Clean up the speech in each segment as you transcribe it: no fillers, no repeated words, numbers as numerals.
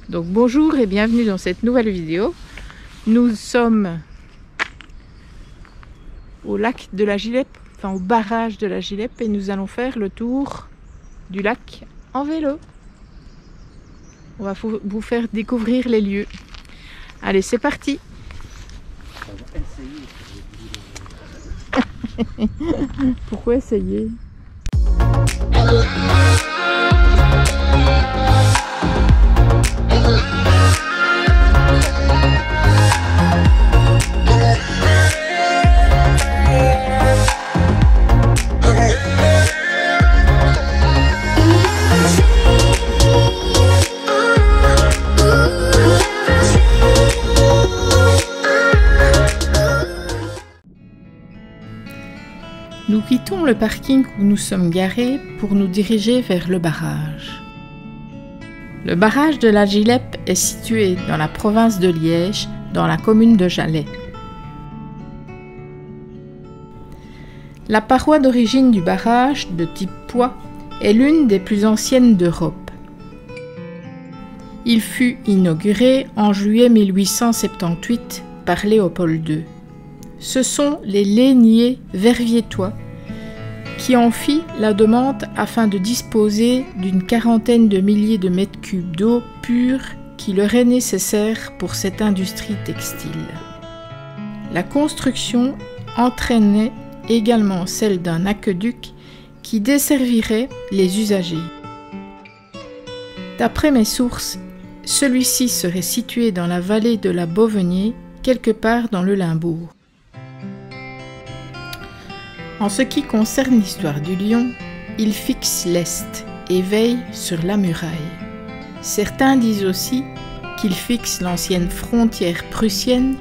Donc bonjour et bienvenue dans cette nouvelle vidéo. Nous sommes au lac de la Gileppe, enfin au barrage de la Gileppe, et nous allons faire le tour du lac en vélo. On va vous faire découvrir les lieux. Allez, c'est parti. Pourquoi essayer? Nous quittons le parking où nous sommes garés pour nous diriger vers le barrage. Le barrage de la Gileppe est situé dans la province de Liège, dans la commune de Jalais. La paroi d'origine du barrage, de type poix, est l'une des plus anciennes d'Europe. Il fut inauguré en juillet 1878 par Léopold II. Ce sont les lainiers verviétois qui en fit la demande afin de disposer d'une quarantaine de milliers de mètres cubes d'eau pure qui leur est nécessaire pour cette industrie textile. La construction entraînait également celle d'un aqueduc qui desservirait les usagers. D'après mes sources, celui-ci serait situé dans la vallée de la Bovenier, quelque part dans le Limbourg. En ce qui concerne l'histoire du lion, il fixe l'est et veille sur la muraille. Certains disent aussi qu'il fixe l'ancienne frontière prussienne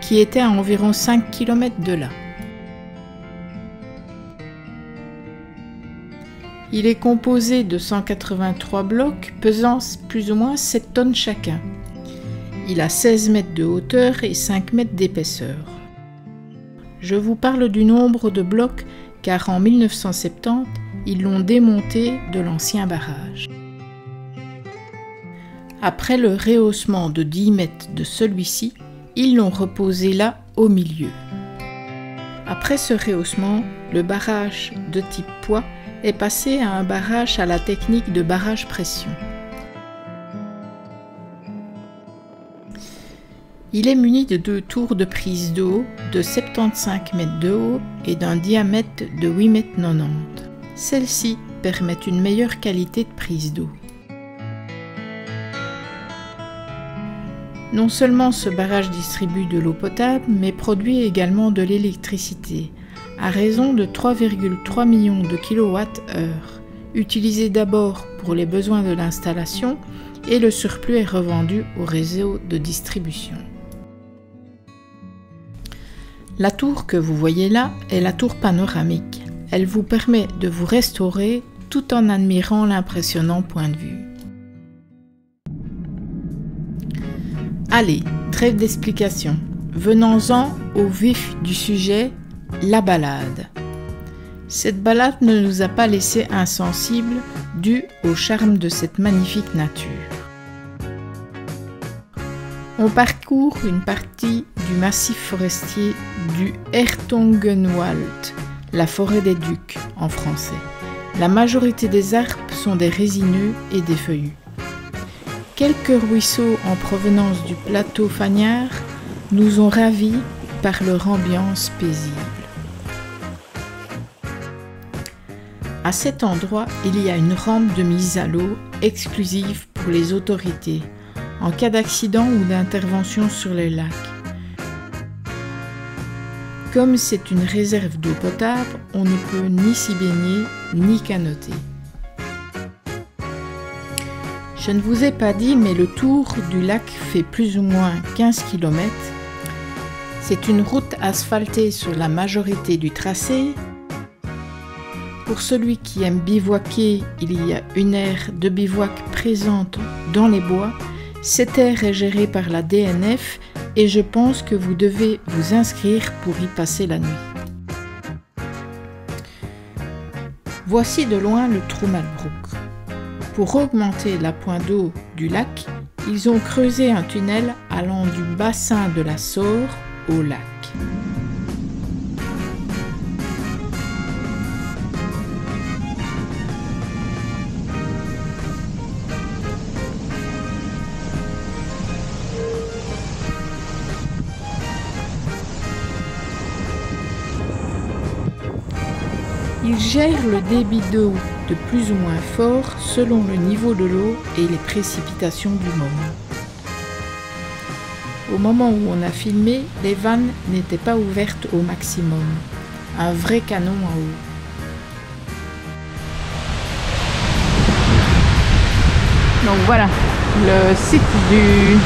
qui était à environ 5 km de là. Il est composé de 183 blocs pesant plus ou moins 7 tonnes chacun. Il a 16 mètres de hauteur et 5 mètres d'épaisseur. Je vous parle du nombre de blocs car en 1970, ils l'ont démonté de l'ancien barrage. Après le rehaussement de 10 mètres de celui-ci, ils l'ont reposé là au milieu. Après ce rehaussement, le barrage de type poix est passé à un barrage à la technique de barrage pression. Il est muni de 2 tours de prise d'eau de 75 mètres de haut et d'un diamètre de 8 mètres 90. Celles-ci permettent une meilleure qualité de prise d'eau. Non seulement ce barrage distribue de l'eau potable, mais produit également de l'électricité, à raison de 3,3 millions de kWh, utilisés d'abord pour les besoins de l'installation et le surplus est revendu au réseau de distribution. La tour que vous voyez là est la tour panoramique. Elle vous permet de vous restaurer tout en admirant l'impressionnant point de vue. Allez, trêve d'explication. Venons-en au vif du sujet, la balade. Cette balade ne nous a pas laissé insensibles dû au charme de cette magnifique nature. On parcourt une partie du massif forestier du Hertogenwald, la forêt des ducs en français. La majorité des arbres sont des résineux et des feuillus. Quelques ruisseaux en provenance du plateau Fagnard nous ont ravis par leur ambiance paisible. À cet endroit, il y a une rampe de mise à l'eau exclusive pour les autorités, en cas d'accident ou d'intervention sur les lacs. Comme c'est une réserve d'eau potable, on ne peut ni s'y baigner ni canoter. Je ne vous ai pas dit, mais le tour du lac fait plus ou moins 15 km. C'est une route asphaltée sur la majorité du tracé. Pour celui qui aime bivouaquer, il y a une aire de bivouac présente dans les bois. Cette aire est gérée par la DNF et je pense que vous devez vous inscrire pour y passer la nuit. Voici de loin le trou Malbrook. Pour augmenter la pointe d'eau du lac, ils ont creusé un tunnel allant du bassin de la Saure au lac. Ils gèrent le débit d'eau de plus ou moins fort selon le niveau de l'eau et les précipitations du moment. Au moment où on a filmé, les vannes n'étaient pas ouvertes au maximum. Un vrai canon à eau. Donc voilà, le site du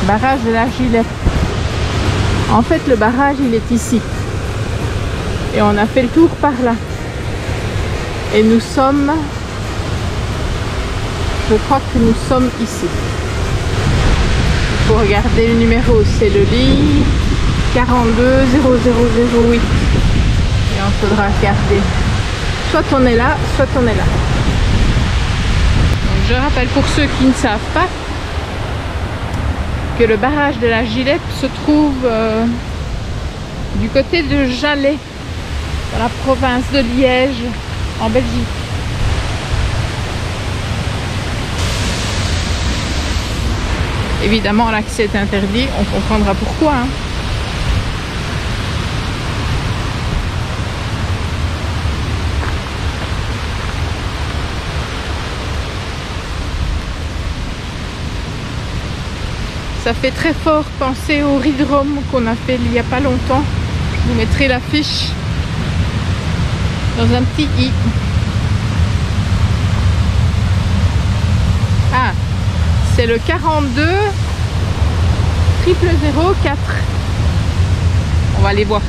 barrage de la Gilette. En fait, le barrage, il est ici. Et on a fait le tour par là. Et nous sommes... Je crois que nous sommes ici. Il faut regarder le numéro. C'est le lit 420008. Et on faudra regarder. Soit on est là, soit on est là. Donc je rappelle pour ceux qui ne savent pas que le barrage de la Gilette se trouve du côté de Jalais, dans la province de Liège, en Belgique. Évidemment, l'accès est interdit, on comprendra pourquoi. Hein. Ça fait très fort penser au Ridrom qu'on a fait il n'y a pas longtemps. Je vous mettrai l'affiche dans un petit i. Ah, c'est le 42 0004. On va aller voir.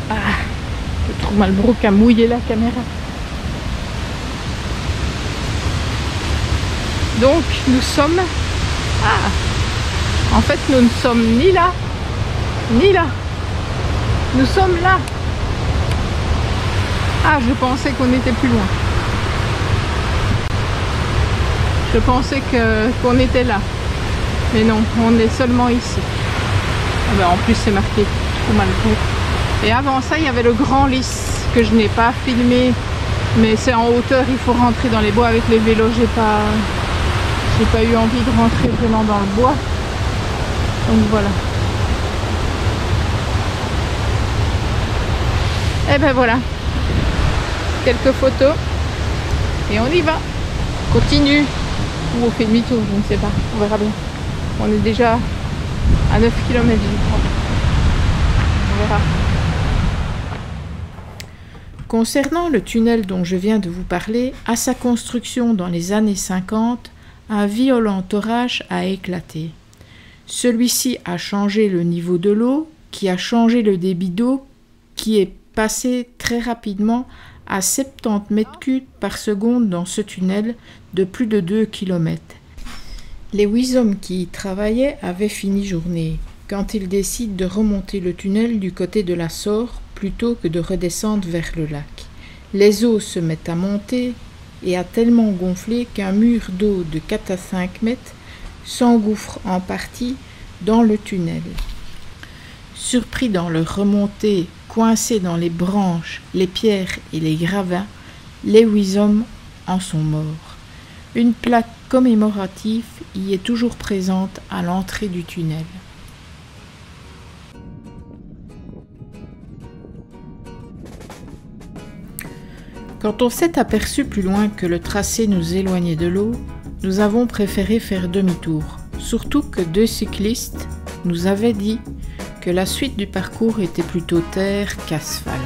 Ah, je trouve Malbrook a mouillé la caméra. Donc nous sommes... Ah, en fait, nous ne sommes ni là, ni là. Nous sommes là. Ah, je pensais qu'on était plus loin. Je pensais qu'on était là. Mais non, on est seulement ici. Ah ben, en plus, c'est marqué trop mal. Et avant ça, il y avait le Grand Lys que je n'ai pas filmé. Mais c'est en hauteur, il faut rentrer dans les bois avec les vélos. J'ai pas eu envie de rentrer vraiment dans le bois. Donc voilà. Et ben voilà. Quelques photos. Et on y va. Continue. Ou on fait demi-tour, je ne sais pas. On verra bien. On est déjà à 9 km, je crois. On verra. Concernant le tunnel dont je viens de vous parler, à sa construction dans les années 50, un violent orage a éclaté. Celui-ci a changé le niveau de l'eau, qui a changé le débit d'eau, qui est passé très rapidement à 70 mètres cubes par seconde dans ce tunnel de plus de 2 km. Les 8 hommes qui y travaillaient avaient fini journée, quand ils décident de remonter le tunnel du côté de la Saure plutôt que de redescendre vers le lac. Les eaux se mettent à monter et a tellement gonflé qu'un mur d'eau de 4 à 5 mètres s'engouffre en partie dans le tunnel. Surpris dans leur remontée, coincés dans les branches, les pierres et les gravats, les 8 hommes en sont morts. Une plaque commémorative y est toujours présente à l'entrée du tunnel. Quand on s'est aperçu plus loin que le tracé nous éloignait de l'eau, nous avons préféré faire demi-tour, surtout que 2 cyclistes nous avaient dit que la suite du parcours était plutôt terre qu'asphalte.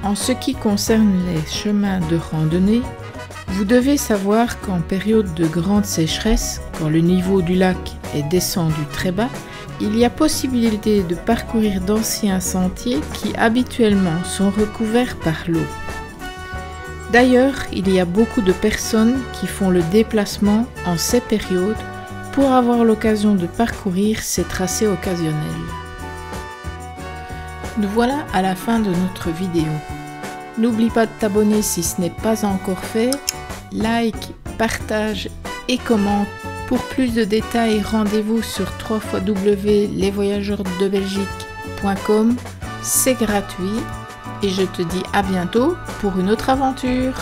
En ce qui concerne les chemins de randonnée, vous devez savoir qu'en période de grande sécheresse, quand le niveau du lac est descendu très bas, il y a possibilité de parcourir d'anciens sentiers qui habituellement sont recouverts par l'eau. D'ailleurs, il y a beaucoup de personnes qui font le déplacement en ces périodes pour avoir l'occasion de parcourir ces tracés occasionnels. Nous voilà à la fin de notre vidéo. N'oublie pas de t'abonner si ce n'est pas encore fait, like, partage et commente. Pour plus de détails, rendez-vous sur www.lesvoyageurdebelgique.com. C'est gratuit et je te dis à bientôt pour une autre aventure.